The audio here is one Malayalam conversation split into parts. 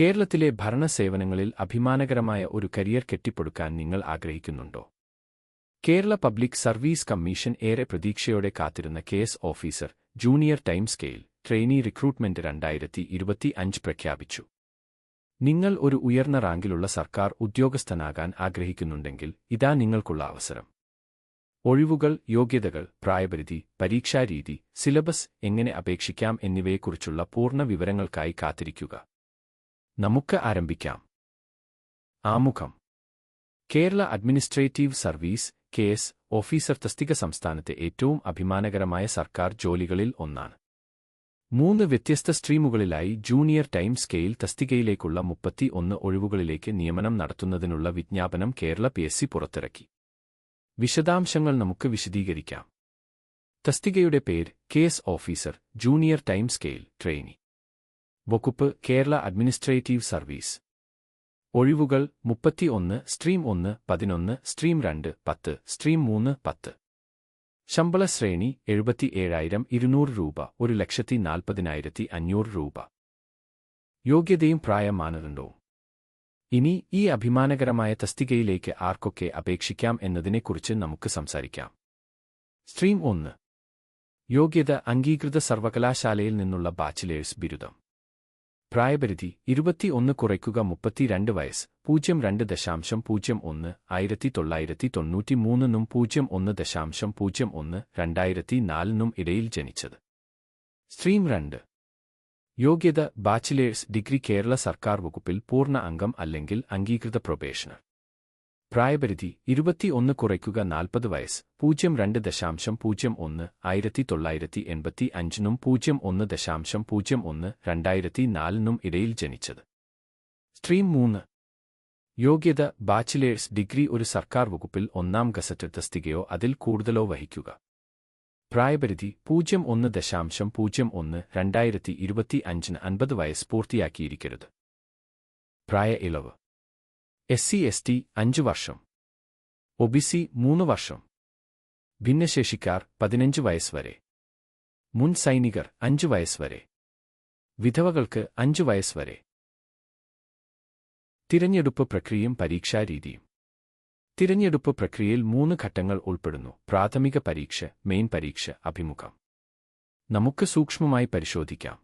കേരളത്തിലെ ഭരണസേവനങ്ങളിൽ അഭിമാനകരമായ ഒരു കരിയർ കെട്ടിപ്പടുക്കാൻ നിങ്ങൾ ആഗ്രഹിക്കുന്നുണ്ടോ? കേരള പബ്ലിക് സർവീസ് കമ്മീഷൻ ഏറെ പ്രതീക്ഷയോടെ കാത്തിരുന്ന case officer junior time scale trainee recruitment 2025 പ്രഖ്യാപിച്ചു. നിങ്ങൾ ഒരു ഉയർന്ന റാങ്കിലുള്ള സർക്കാർ ഉദ്യോഗസ്ഥനാകാൻ ആഗ്രഹിക്കുന്നുണ്ടെങ്കിൽ ഇതാ നിങ്ങൾക്കുള്ള അവസരം. ഒഴിവുകൾ, യോഗ്യതകൾ, പ്രായപരിധി, പരീക്ഷാരീതി, സിലബസ്, എങ്ങനെ അപേക്ഷിക്കാം എന്നിവയെക്കുറിച്ചുള്ള പൂർണ്ണ വിവരങ്ങൾക്കായി കാത്തിരിക്കുക. നമുക്ക് ആരംഭിക്കാം. ആമുഖം. Kerala administrative service (KS) officer തസ്തിക സംസ്ഥാനത്തെ ഏറ്റവും അഭിമാനകരമായ സർക്കാർ ജോലികളിൽ ഒന്നാണ്. 3 വ്യത്യസ്ത സ്ട്രീമുകളിലായി ജൂനിയർ ടൈം സ്കെയിൽ തസ്തികയിലേക്കുള്ള 31 ഒഴിവുകളിലേക്ക് നിയമനം നടത്തുന്നതിനുള്ള വിജ്ഞാപനം കേരള PSC പുറത്തിറക്കി. വിശദാംശങ്ങൾ നമുക്ക് വിശദീകരിക്കാം. തസ്തികയുടെ പേര് KS officer junior time scale trainee. വകുപ്പ് കേരള അഡ്മിനിസ്ട്രേറ്റീവ് സർവീസ്. ഒഴിവുകൾ 31, സ്ട്രീം 1 11, സ്ട്രീം 2 10, സ്ട്രീം 3 10. ശമ്പള ശ്രേണി 77,200 രൂപ, 1,40,500 രൂപ. യോഗ്യതയും പ്രായ മാനദണ്ഡവും. ഇനി ഈ അഭിമാനകരമായ തസ്തികയിലേക്ക് ആർക്കൊക്കെ അപേക്ഷിക്കാം എന്നതിനെക്കുറിച്ച് നമുക്ക് സംസാരിക്കാം. സ്ട്രീം 1. യോഗ്യത അംഗീകൃത സർവകലാശാലയിൽ നിന്നുള്ള ബാച്ചിലേഴ്സ് ബിരുദം. പ്രായപരിധി 21 കുറയ്ക്കുക 32 വയസ്സ്. 02.01 1993 നും 01.01 2004 ഇടയിൽ ജനിച്ചത്. സ്ട്രീം 2. യോഗ്യത ബാച്ചിലേഴ്സ് ഡിഗ്രി കേരള സർക്കാർ വകുപ്പിൽ പൂർണ്ണ അംഗം അല്ലെങ്കിൽ അംഗീകൃത പ്രൊബേഷണർ. പ്രായപരിധി 21 കുറയ്ക്കുക 40 വയസ്സ്. 02.01 1985 നും 01.01 2004 ഇടയിൽ ജനിച്ചത്. സ്ട്രീം 3. യോഗ്യത ബാച്ചിലേഴ്സ് ഡിഗ്രി ഒരു സർക്കാർ വകുപ്പിൽ 1ാം ഗസറ്റഡ് തസ്തികയോ അതിൽ കൂടുതലോ വഹിക്കുക. പ്രായപരിധി 01.01 2025 50 വയസ്സ് പൂർത്തിയാക്കിയിരിക്കരുത്. പ്രായ ഇളവ്. SC/ST 5 വർഷം. OBC 3 വർഷം. ഭിന്നശേഷിക്കാർ 15 വയസ്സ് വരെ. മുൻ സൈനികർ 5 വയസ്സ് വരെ. വിധവകൾക്ക് 5 വയസ്സ് വരെ. തിരഞ്ഞെടുപ്പ് പ്രക്രിയയും പരീക്ഷാരീതിയും. തിരഞ്ഞെടുപ്പ് പ്രക്രിയയിൽ 3 ഘട്ടങ്ങൾ ഉൾപ്പെടുന്നു: പ്രാഥമിക പരീക്ഷ, മെയിൻ പരീക്ഷ, അഭിമുഖം. നമുക്ക് സൂക്ഷ്മമായി പരിശോധിക്കാം.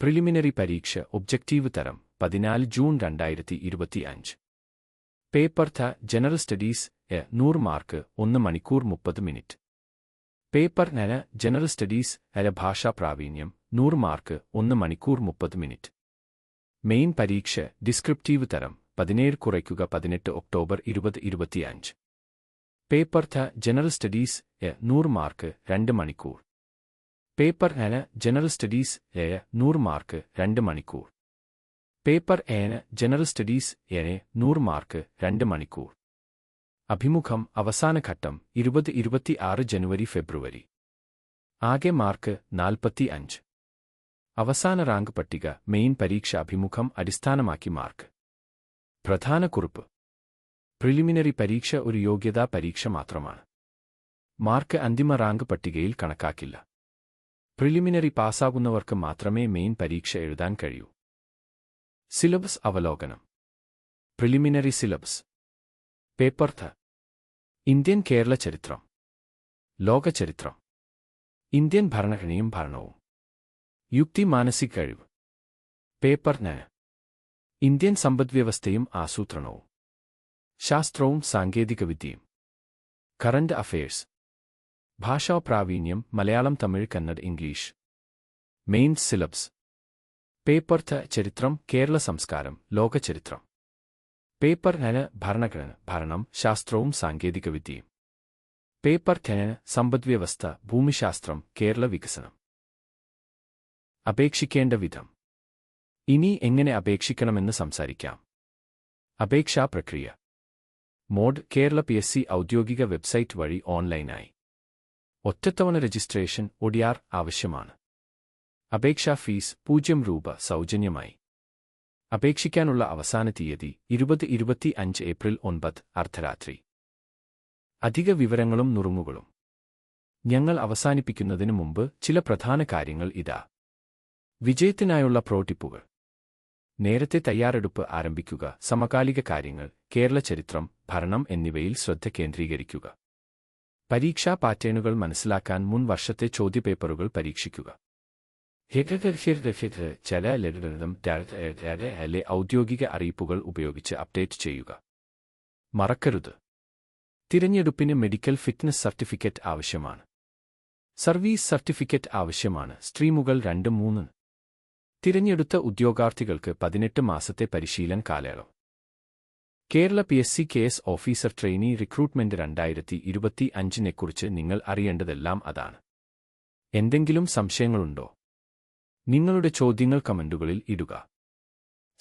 പ്രിലിമിനറി പരീക്ഷ ഒബ്ജക്റ്റീവ് തരം 14 June 2025. Paper general studies 100 mark 1 മണിക്കൂർ 30 മിനിറ്റ്. പേപ്പർ ജനറൽ സ്റ്റഡീസ് ഭാഷാ പ്രാവീണ്യം 100 മാർക്ക് 1 മണിക്കൂർ 30 മിനിറ്റ്. മെയിൻ പരീക്ഷ ഡിസ്ക്രിപ്റ്റീവ് തരം 17 കുറയ്ക്കുക 18 October 2025. Paper general studies 100 mark 2 മണിക്കൂർ. പേപ്പർ ജനറൽ സ്റ്റഡീസ് 100 മാർക്ക് 2 മണിക്കൂർ. പേപ്പർ ജനറൽ സ്റ്റഡീസ് 100 മാർക്ക് 2 മണിക്കൂർ. അഭിമുഖം അവസാന ഘട്ടം 2026 ജനുവരി ഫെബ്രുവരി. ആകെ മാർക്ക് 45. അവസാന റാങ്ക് പട്ടിക. മെയിൻ പരീക്ഷ അഭിമുഖം അടിസ്ഥാനമാക്കി മാർക്ക്. പ്രധാന കുറിപ്പ്. പ്രിലിമിനറി പരീക്ഷ ഒരു യോഗ്യതാ പരീക്ഷ മാത്രമാണ്. മാർക്ക് അന്തിമ റാങ്ക് പട്ടികയിൽ കണക്കാക്കില്ല. പ്രിലിമിനറി പാസ്സാകുന്നവർക്ക് മാത്രമേ മെയിൻ പരീക്ഷ എഴുതാൻ കഴിയൂ. സിലബസ് അവലോകനം. Preliminary syllabus. Paper Indian Kerala ചരിത്രം, ലോക ചരിത്രം, ഇന്ത്യൻ ഭരണഘടനയും ഭരണവും, യുക്തി മാനസിക കഴിവ്. പേപ്പർ ഇന്ത്യൻ സമ്പദ്വ്യവസ്ഥയും ആസൂത്രണവും, ശാസ്ത്രവും സാങ്കേതികവിദ്യയും, കറന്റ് അഫയേഴ്സ്. ഭാഷാ പ്രാവീണ്യം Malayalam, Tamil, Kannada, English. Mains syllabus. Paper ചരിത്രം, കേരള സംസ്കാരം, ലോക ചരിത്രം. പേപ്പർ ഭരണഘടന, ഭരണം, ശാസ്ത്രവും സാങ്കേതികവിദ്യയും. പേപ്പർ സമ്പദ്വ്യവസ്ഥ, ഭൂമിശാസ്ത്രം, കേരള വികസനം. അപേക്ഷിക്കേണ്ട വിധം. ഇനി എങ്ങനെ അപേക്ഷിക്കണമെന്ന് സംസാരിക്കാം. അപേക്ഷാ പ്രക്രിയ. മോഡ് കേരള PSC ഔദ്യോഗിക വെബ്സൈറ്റ് വഴി ഓൺലൈനായി. ഒറ്റത്തവണ രജിസ്ട്രേഷൻ ODR ആവശ്യമാണ്. അപേക്ഷാ ഫീസ് 0 രൂപ സൗജന്യമായി. അപേക്ഷിക്കാനുള്ള അവസാന തീയതി 2025 ഏപ്രിൽ 9 അർദ്ധരാത്രി. അധിക വിവരങ്ങളും നുറുങ്ങുകളും. ഞങ്ങൾ അവസാനിപ്പിക്കുന്നതിന് മുമ്പ് ചില പ്രധാന കാര്യങ്ങൾ ഇതാ. വിജയത്തിനായുള്ള പ്രോ ടിപ്പുകൾ. നേരത്തെ തയ്യാറെടുപ്പ് ആരംഭിക്കുക. സമകാലിക കാര്യങ്ങൾ, കേരള ചരിത്രം, ഭരണം എന്നിവയിൽ ശ്രദ്ധ കേന്ദ്രീകരിക്കുക. പരീക്ഷാ പാറ്റേണുകൾ മനസ്സിലാക്കാൻ മുൻ വർഷത്തെ ചോദ്യപേപ്പറുകൾ പരീക്ഷിക്കുക. ചില ഔദ്യോഗിക അറിയിപ്പുകൾ ഉപയോഗിച്ച് അപ്ഡേറ്റ് ചെയ്യുക. മറക്കരുത്, തിരഞ്ഞെടുപ്പിന് മെഡിക്കൽ ഫിറ്റ്നസ് സർട്ടിഫിക്കറ്റ് ആവശ്യമാണ്. സർവീസ് സർട്ടിഫിക്കറ്റ് ആവശ്യമാണ്. സ്ട്രീമുകൾ 2-3. തിരഞ്ഞെടുത്ത ഉദ്യോഗാർത്ഥികൾക്ക് 18 മാസത്തെ പരിശീലന കാലയളവ്. Kerala PSC KS officer trainee recruitment 2025-നെക്കുറിച്ച് നിങ്ങൾ അറിയേണ്ടതെല്ലാം അതാണ്. എന്തെങ്കിലും സംശയങ്ങളുണ്ടോ? നിങ്ങളുടെ ചോദ്യങ്ങൾ കമന്റുകളിൽ ഇടുക.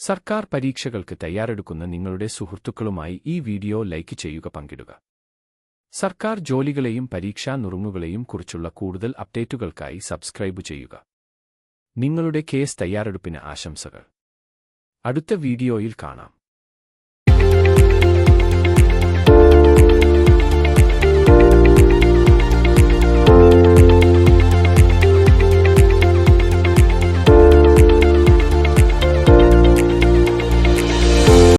സർക്കാർ പരീക്ഷകൾക്ക് തയ്യാറെടുക്കുന്ന നിങ്ങളുടെ സുഹൃത്തുക്കളുമായി ഈ വീഡിയോ ലൈക്ക് ചെയ്യുക, പങ്കിടുക. സർക്കാർ ജോലികളെയും പരീക്ഷാ നുറുങ്ങുകളെയും കുറിച്ചുള്ള കൂടുതൽ അപ്ഡേറ്റുകൾക്കായി സബ്സ്ക്രൈബ് ചെയ്യുക. നിങ്ങളുടെ കേസ് തയ്യാറെടുപ്പിന് ആശംസകൾ. അടുത്ത വീഡിയോയിൽ കാണാം.